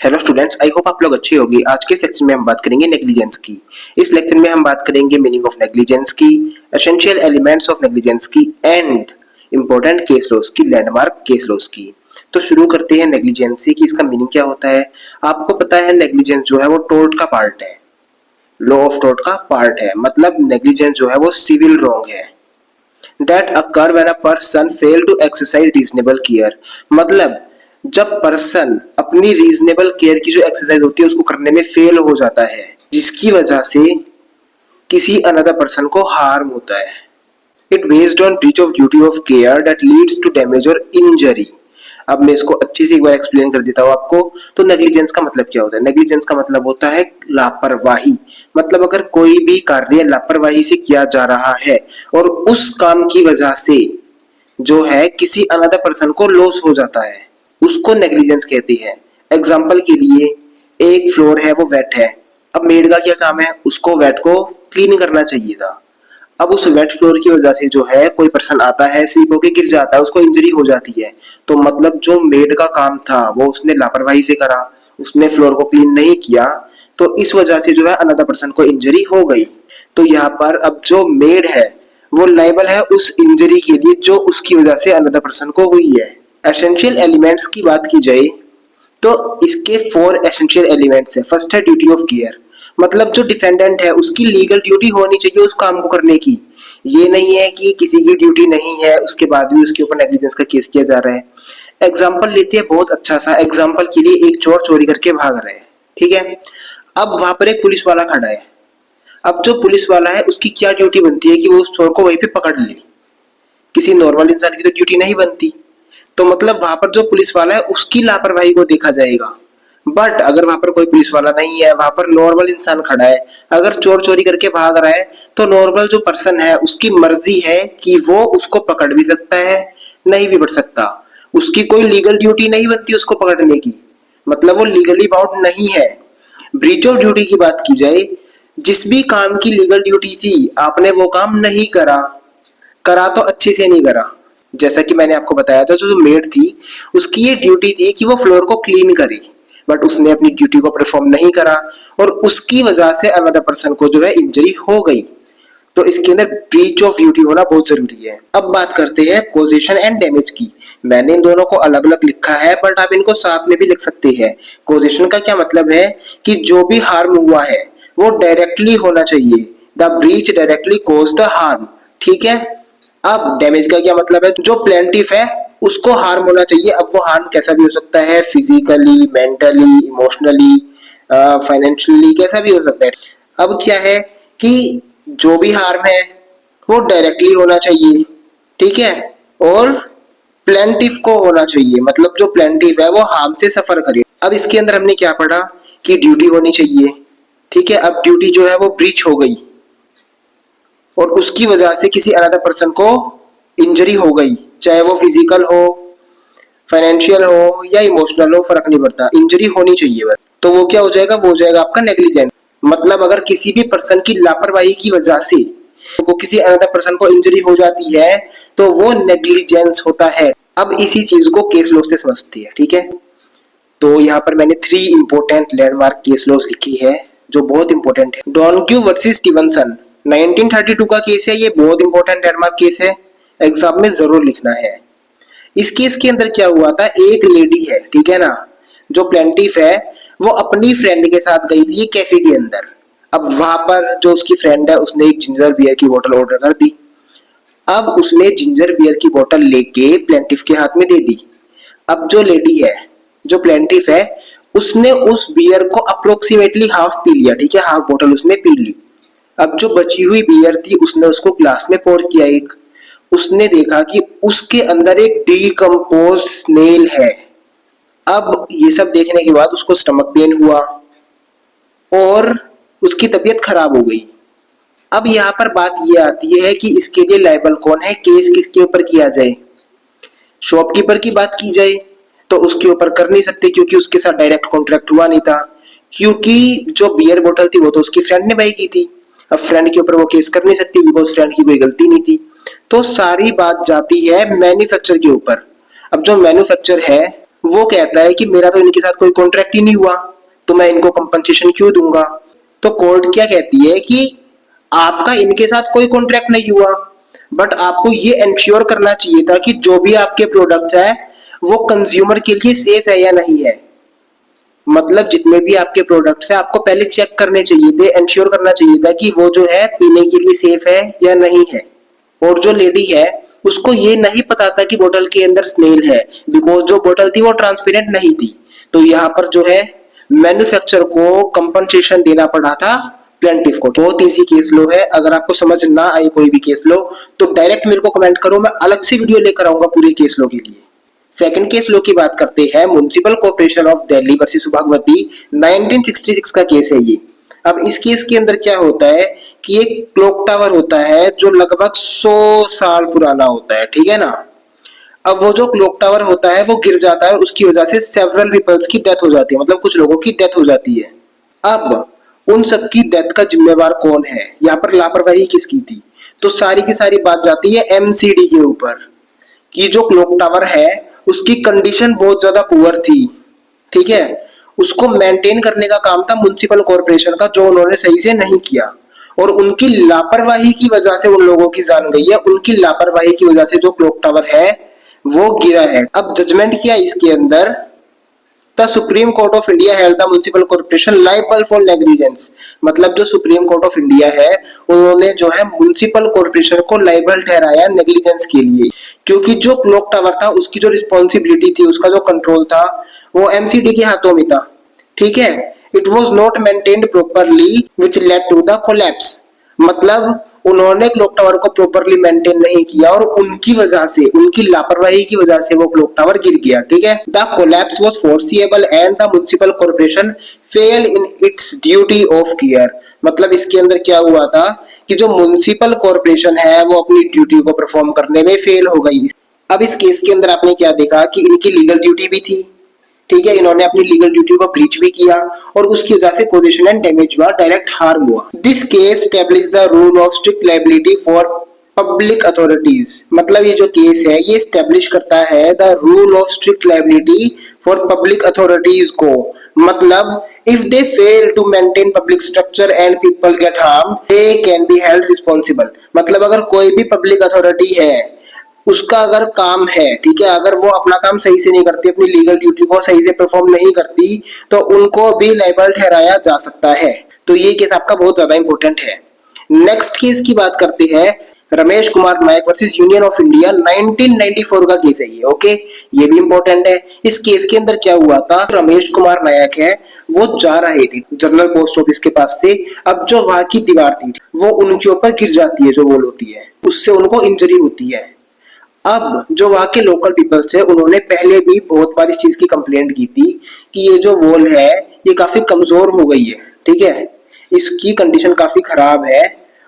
Hello students, I hope आप लोग अच्छे होंगे। आज के सेक्शन में हम बात करेंगे नेग्लिजेंस की। इस लेक्चर में हम बात करेंगे मीनिंग ऑफ नेग्लिजेंस की, एसेंशियल एलिमेंट्स ऑफ नेग्लिजेंस की एंड इंपॉर्टेंट केस लॉस की, लैंडमार्क केस लॉस की। तो शुरू करते हैं नेग्लिजेंस से कि इसका मीनिंग क्या होता है। आपको पता है नेग्लिजेंस जो है वो टोर्ट का पार्ट है, लॉ ऑफ टोर्ट का पार्ट है। मतलब नेग्लिजेंस जो है वो सिविल रॉन्ग है। That occur when a person fail to exercise reasonable care। मतलब जब पर्सन अपनी रीजनेबल केयर की जो एक्सरसाइज होती है उसको करने में फेल हो जाता है, जिसकी वजह से किसी अनदर पर्सन को हार्म होता है। It based on breach of duty of care that leads to damage और इंजरी। अब मैं इसको अच्छे से एक बार एक्सप्लेन कर देता हूँ आपको। तो नेग्लिजेंस का मतलब क्या होता है? नेग्लिजेंस का मतलब होता है लापरवाही। मतलब अगर कोई भी कार्य लापरवाही से किया जा रहा है और उस काम की वजह से जो है किसी अनदर पर्सन को लॉस हो जाता है, उसको नेग्लिजेंस कहते हैं। एग्जाम्पल के लिए एक फ्लोर है वो वेट है। अब मेड का क्या काम है? उसको वेट को क्लीन करना चाहिए था। अब उस वेट फ्लोर की वजह से जो है कोई पर्सन आता है, स्लिप होके गिर जाता है, उसको इंजरी हो जाती है। तो मतलब जो मेड का काम था वो उसने लापरवाही से करा, उसने फ्लोर को क्लीन नहीं किया, तो इस वजह से जो है अनदर पर्सन को इंजरी हो गई। तो यहाँ पर अब जो मेड है वो लायबल है उस इंजरी के लिए जो उसकी वजह से अनदर पर्सन को हुई है। एसेंशियल एलिमेंट्स की बात की जाए तो इसके 4 एसेंशियल एलिमेंट्स है। फर्स्ट है ड्यूटी ऑफ केयर। मतलब जो डिफेंडेंट है उसकी लीगल ड्यूटी होनी चाहिए उस काम को करने की। ये नहीं है कि किसी की ड्यूटी नहीं है उसके बाद भी उसके ऊपर नेग्लिजेंस का केस किया जा रहा है। एग्जाम्पल लेते हैं बहुत अच्छा सा। एग्जाम्पल के लिए एक चोर चोरी करके भाग रहा है, ठीक है। अब वहां पर एक पुलिस वाला खड़ा है। अब जो पुलिस वाला है उसकी क्या ड्यूटी बनती है कि वो उस चोर को वहीं पे पकड़ ले। किसी नॉर्मल इंसान की तो ड्यूटी नहीं बनती। तो मतलब वहां पर जो पुलिस वाला है उसकी लापरवाही को देखा जाएगा। बट अगर वहां पर कोई पुलिस वाला नहीं है, वहां पर नॉर्मल इंसान खड़ा है, अगर चोर चोरी करके भाग रहा है तो नॉर्मल जो पर्सन है उसकी मर्जी है कि वो उसको पकड़ भी सकता है, नहीं भी पकड़ सकता। उसकी कोई लीगल ड्यूटी नहीं बनती उसको पकड़ने की। मतलब वो लीगली बाउंड नहीं है। ब्रीच ऑफ ड्यूटी की बात की जाए, जिस भी काम की लीगल ड्यूटी थी आपने वो काम नहीं करा, करा तो अच्छे से नहीं करा। जैसा कि मैंने आपको बताया था, जो मेड थी उसकी ये ड्यूटी थी कि वो फ्लोर को क्लीन करे, बट उसने अपनी ड्यूटी को परफॉर्म नहीं करा और उसकी वजह से अनदर पर्सन को जो है इंजरी हो गई। तो इसके अंदर ब्रीच ऑफ ड्यूटी होना बहुत जरूरी है। अब बात करते हैं कॉजेशन एंड डैमेज की। मैंने इन दोनों को अलग अलग लिखा है बट आप इनको साथ में भी लिख सकते हैं। कॉजेशन का क्या मतलब है कि जो भी हार्म हुआ है वो डायरेक्टली होना चाहिए। The breach directly cause the harm, ठीक है। अब डैमेज का क्या मतलब है? जो प्लेंटिफ है उसको हार्म होना चाहिए। अब वो हार्म कैसा भी हो सकता है, फिजिकली, मेंटली, इमोशनली, फाइनेंशियली, कैसा भी हो सकता है। अब क्या है कि जो भी हार्म है वो डायरेक्टली होना चाहिए, ठीक है, और प्लेंटिफ को होना चाहिए। मतलब जो प्लेंटिफ है वो हार्म से सफर करे। अब इसके अंदर हमने क्या पढ़ा कि ड्यूटी होनी चाहिए, ठीक है। अब ड्यूटी जो है वो ब्रीच हो गई और उसकी वजह से किसी अनदर पर्सन को इंजरी हो गई, चाहे वो फिजिकल हो, फाइनेंशियल हो या इमोशनल हो, फर्क नहीं पड़ता, इंजरी होनी चाहिए बस। तो वो क्या हो जाएगा? वो हो जाएगा आपका नेग्लिजेंस। मतलब अगर किसी भी पर्सन की लापरवाही की वजह से वो किसी अनदर पर्सन को इंजरी हो जाती है तो वो नेग्लिजेंस होता है। अब इसी चीज को केस लॉ से समझते हैं, ठीक है। तो यहाँ पर मैंने 3 इंपोर्टेंट लैंडमार्क केस लॉस लिखी है जो बहुत इंपोर्टेंट है। डोनक्यू वर्सेस स्टीवनसन 1932 का केस है। ये बहुत इंपोर्टेंट लैंडमार्क केस है, एग्जाम में जरूर लिखना है। इस केस के अंदर क्या हुआ था, एक लेडी है, ठीक है ना, जो प्लेंटिफ है वो अपनी फ्रेंड के साथ गई थी कैफे के अंदर। अब वहां पर जो उसकी फ्रेंड है उसने एक जिंजर बियर की बोतल ऑर्डर कर दी। अब उसने जिंजर बियर की बोतल लेके प्लेंटिफ के हाथ में दे दी। अब जो लेडी है, जो प्लेंटिफ है, उसने उस बियर को अप्रोक्सीमेटली हाफ पी लिया, ठीक है, हाफ बोतल उसने पी ली। अब जो बची हुई बियर थी उसने उसको ग्लास में पोर किया एक। उसने देखा कि उसके अंदर एक डीकम्पोज्ड स्नेल है। अब ये सब देखने के बाद उसको स्टमक पेन हुआ और उसकी तबीयत खराब हो गई। अब यहाँ पर बात ये आती है कि इसके लिए लायबल कौन है, केस किसके ऊपर किया जाए। शॉपकीपर की बात की जाए तो उसके ऊपर कर नहीं सकते क्योंकि उसके साथ डायरेक्ट कॉन्ट्रैक्ट हुआ नहीं था, क्योंकि जो बियर बोतल थी वो तो उसकी फ्रेंड ने बाई की थी। अब फ्रेंड के ऊपर वो केस कर नहीं सकती बिकॉज फ्रेंड की कोई गलती नहीं थी। तो सारी बात जाती है मैन्युफैक्चर के ऊपर। अब जो मैन्युफैक्चर है वो कहता है कि मेरा तो इनके साथ कोई कॉन्ट्रैक्ट ही नहीं हुआ, तो मैं इनको कंपनसेशन क्यों दूंगा। तो कोर्ट क्या कहती है कि आपका इनके साथ कोई कॉन्ट्रैक्ट नहीं हुआ, बट आपको ये इंश्योर करना चाहिए था कि जो भी आपके प्रोडक्ट है वो कंज्यूमर के लिए सेफ है या नहीं है। मतलब जितने भी आपके प्रोडक्ट्स हैं आपको पहले चेक करने चाहिए थे, इंश्योर करना चाहिए था कि वो जो है पीने के लिए सेफ है या नहीं है। और जो लेडी है उसको ये नहीं पता था कि बोतल के अंदर स्नेल है, बिकॉज जो बोतल थी वो ट्रांसपेरेंट नहीं थी। तो यहाँ पर जो है मैन्युफैक्चरर को कंपनसेशन देना पड़ा था प्लेंटिफ को। बहुत इजी केस लो है, अगर आपको समझ ना आए कोई भी केस लो तो डायरेक्ट मेरे को कमेंट करो, मैं अलग से वीडियो लेकर आऊंगा पूरे केस लो के लिए। सेकंड केस लो की बात करते हैं, municipal corporation of Delhi versus Bhagwati, 1966 का केस है ये। अब इस केस के अंदर क्या होता है कि एक क्लॉक टावर होता है जो लगभग 100 साल पुराना होता है, ठीक है ना। अब वो जो क्लॉक टावर होता है वो गिर जाता है, उसकी वजह से सेवरल पीपल्स की डेथ हो जाती है, मतलब कुछ लोगों की डेथ हो जाती है। अब उन सबकी डेथ का जिम्मेवार कौन है, यहाँ पर लापरवाही किसकी थी। तो सारी की सारी बात जाती है एमसीडी के ऊपर कि जो क्लॉक टावर है उसकी कंडीशन बहुत ज्यादा पुअर थी, ठीक है। उसको मेंटेन करने का काम था म्युनिसिपल कॉर्पोरेशन का, जो उन्होंने सही से नहीं किया। और उनकी लापरवाही की वजह से उन लोगों की जान गई है, उनकी लापरवाही की वजह से जो क्लॉक टावर है वो गिरा है। अब जजमेंट किया इसके अंदर, the supreme court of India held the municipal corporation liable for negligence. मतलब जो सुप्रीम कोर्ट ऑफ इंडिया है उन्होंने जो है म्युनिसिपल कॉर्पोरेशन को लायबल ठहराया नेग्लिजेंस के लिए, क्योंकि जो क्लॉक टावर था उसकी जो रिस्पॉन्सिबिलिटी थी, उसका जो कंट्रोल था वो एमसीडी के हाथों में था, ठीक है। It was not maintained properly which led to the collapse. मतलब उन्होंने क्लॉक टावर को प्रॉपरली मेंटेन नहीं किया और उनकी वजह से, उनकी लापरवाही की वजह से वो क्लॉक टावर गिर गया, ठीक है। The collapse was foreseeable and the municipal corporation fail in its duty of care. मतलब इसके अंदर क्या हुआ था कि जो म्युनिसिपल कॉर्पोरेशन है वो अपनी ड्यूटी को परफॉर्म करने में फेल हो गई। अब इस केस के अंदर आपने क्या देखा कि इनकी लीगल ड्यूटी भी थी, ठीक है, इन्होंने अपनी लीगल ड्यूटी को ब्रीच भी किया और उसकी वजह से कॉजेशन एंड डैमेज हुआ, डायरेक्ट हार्म हुआ। This case establish the rule of strict liability for public authorities. मतलब ये जो केस है ये एस्टैब्लिश करता है the rule of strict liability for public authorities को। मतलब if they fail to maintain public structure and people get harmed, they can be held responsible। मतलब अगर कोई भी पब्लिक अथॉरिटी है उसका अगर काम है, ठीक है, अगर वो अपना काम सही से नहीं करती, अपनी लीगल ड्यूटी को सही से परफॉर्म नहीं करती, तो उनको भी लायबल ठहराया जा सकता है। तो ये केस आपका बहुत ज्यादा इंपॉर्टेंट है। नेक्स्ट केस की बात करते हैं, Ramesh Kumar Nayak versus union of India, 1994 का केस है ये, ओके। ये भी इंपॉर्टेंट है। इस केस के अंदर क्या हुआ था, रमेश कुमार नायक है वो जा रहे थे जनरल पोस्ट ऑफिस के पास से। अब जो वहां की दीवार थी वो उनके ऊपर गिर जाती है, जो वॉल होती है उससे उनको इंजरी होती है। अब जो वहां के लोकल पीपल्स है उन्होंने पहले भी बहुत बार इस चीज की कंप्लेंट की थी कि ये जो वॉल है ये काफी कमजोर हो गई है, ठीक है, इसकी कंडीशन काफी खराब है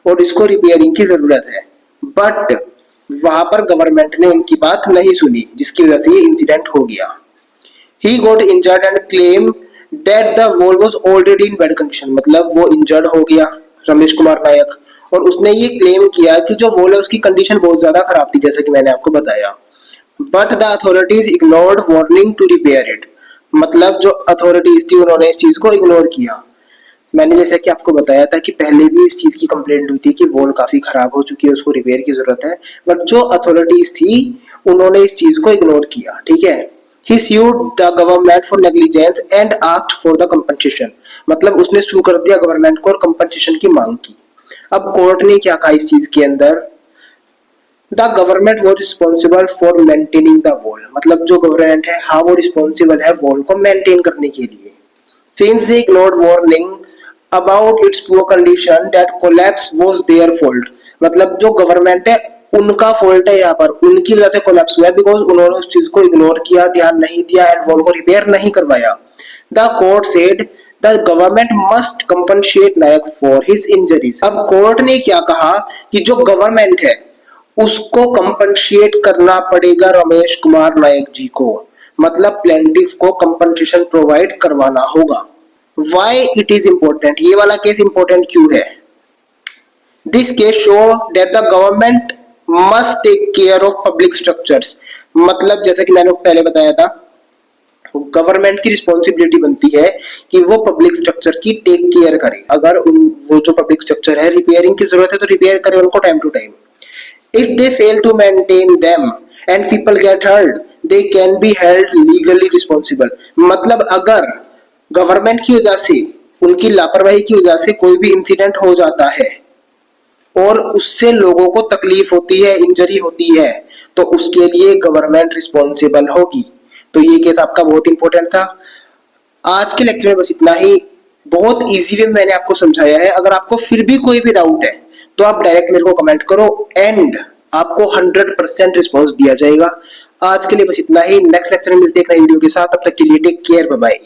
और इसको रिपेयरिंग की जरूरत है। बट वहां पर गवर्नमेंट ने उनकी बात नहीं सुनी, जिसकी वजह से ये इंसिडेंट हो गया। He got injured and claim that the wall was already in bad condition. मतलब वो इंजर्ड हो गया रमेश कुमार नायक, और उसने ये क्लेम किया कि जो वॉल है उसकी कंडीशन बहुत ज्यादा खराब थी, जैसा कि मैंने आपको बताया। But the authorities ignored warning to repair it. मतलब जो अथॉरिटीज थी उन्होंने इस चीज को इग्नोर किया। मैंने जैसा कि आपको बताया था कि पहले भी इस चीज की कंप्लेंट हुई थी कि वॉल काफी खराब हो चुकी है, उसको रिपेयर की जरूरत है, बट जो अथॉरिटीज थी उन्होंने इस चीज को इग्नोर किया, ठीक है। He sued the government for negligence and asked for the compensation। मतलब उसने सू कर दिया गवर्नमेंट को और कंपनसेशन की मांग की। अब कोर्ट ने क्या कहा इस चीज के अंदर, the government was responsible for maintaining the wall. मतलब जो गवर्नमेंट है हाँ वो रिस्पॉन्सिबल है वॉल को मेंटेन करने के लिए। Since they ignored warning about it's poor condition that collapse was their fault. मतलब जो गवर्नमेंट है उनका फॉल्ट है, यहाँ पर उनकी वजह से कोलैप्स हुआ है, बिकॉज उन्होंने उस चीज को इग्नोर किया, ध्यान नहीं दिया एंड वॉल को रिपेयर नहीं करवाया। The court said the government must compensate Nayak for his injuries. अब कोर्ट ने क्या कहा कि जो गवर्नमेंट है उसको कंपनसेट करना पड़ेगा रमेश कुमार नायक जी को। मतलब प्लेंटिफ को कंपनसेशन प्रोवाइड करवाना होगा। व्हाई इट इज इंपॉर्टेंट, ये वाला केस इंपॉर्टेंट क्यों है? This case show that the government must take care of public structures. मतलब जैसा कि मैंने पहले बताया था गवर्नमेंट की रिस्पॉन्सिबिलिटी बनती है कि वो पब्लिक स्ट्रक्चर की टेक केयर करे। अगर वो जो पब्लिक स्ट्रक्चर है रिपेयरिंग की जरूरत है तो रिपेयर करे उनको time to time. If they fail to maintain them and people get hurt they can be held legally responsible. मतलब अगर गवर्नमेंट की वजह से, उनकी लापरवाही की वजह से कोई भी इंसिडेंट हो जाता है और उससे लोगों को तकलीफ होती है, इंजरी होती है, तो उसके लिए गवर्नमेंट रिस्पॉन्सिबल होगी। तो ये केस आपका बहुत इंपॉर्टेंट था। आज के लेक्चर में बस इतना ही। बहुत इजी वे में मैंने आपको समझाया है। अगर आपको फिर भी कोई भी डाउट है तो आप डायरेक्ट मेरे को कमेंट करो एंड आपको 100% रिस्पॉन्स दिया जाएगा। आज के लिए बस इतना ही। नेक्स्ट लेक्चर में मिलते हैं एक नई वीडियो के साथ। तब तक के लिए टेक केयर, बाय बाय।